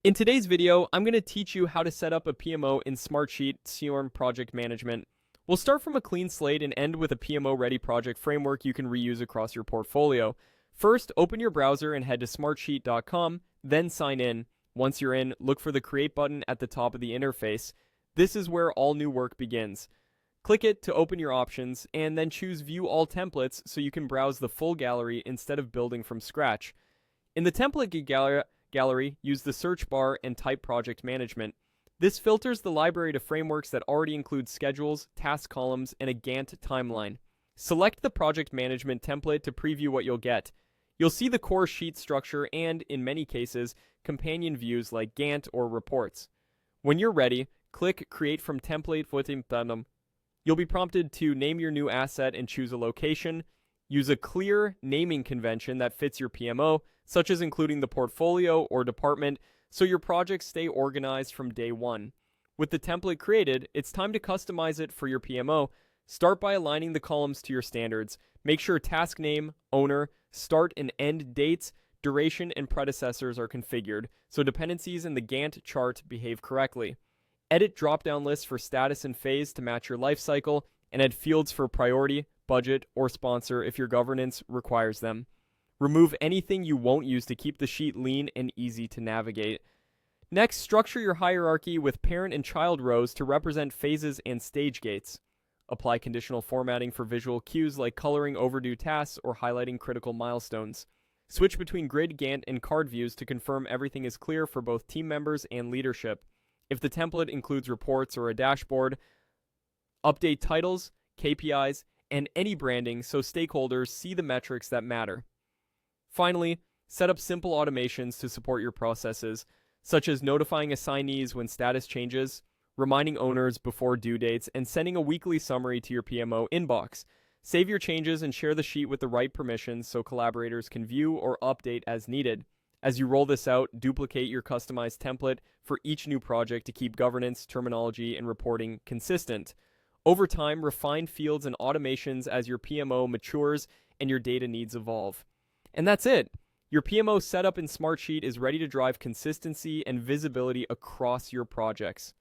In today's video, I'm going to teach you how to set up a PMO in Smartsheet CRM Project Management. We'll start from a clean slate and end with a PMO-ready project framework you can reuse across your portfolio. First, open your browser and head to smartsheet.com, then sign in. Once you're in, look for the Create button at the top of the interface. This is where all new work begins. Click it to open your options, and then choose View All Templates so you can browse the full gallery instead of building from scratch. In the template gallery, use the search bar and type Project Management. This filters the library to frameworks that already include schedules, task columns, and a Gantt timeline. Select the Project Management template to preview what you'll get. You'll see the core sheet structure and, in many cases, companion views like Gantt or reports. When you're ready, click Create from Template button. You'll be prompted to name your new asset and choose a location. Use a clear naming convention that fits your PMO, such as including the portfolio or department, so your projects stay organized from day one. With the template created, it's time to customize it for your PMO. Start by aligning the columns to your standards. Make sure task name, owner, start and end dates, duration, and predecessors are configured, so dependencies in the Gantt chart behave correctly. Edit drop-down lists for status and phase to match your life cycle, and add fields for priority, budget, or sponsor if your governance requires them. Remove anything you won't use to keep the sheet lean and easy to navigate. Next, structure your hierarchy with parent and child rows to represent phases and stage gates. Apply conditional formatting for visual cues like coloring overdue tasks or highlighting critical milestones. Switch between grid, Gantt, and card views to confirm everything is clear for both team members and leadership. If the template includes reports or a dashboard, update titles, KPIs, and any branding so stakeholders see the metrics that matter. Finally, set up simple automations to support your processes, such as notifying assignees when status changes, reminding owners before due dates, and sending a weekly summary to your PMO inbox. Save your changes and share the sheet with the right permissions so collaborators can view or update as needed. As you roll this out, duplicate your customized template for each new project to keep governance, terminology, and reporting consistent. Over time, refine fields and automations as your PMO matures and your data needs evolve. And that's it. Your PMO setup in Smartsheet is ready to drive consistency and visibility across your projects.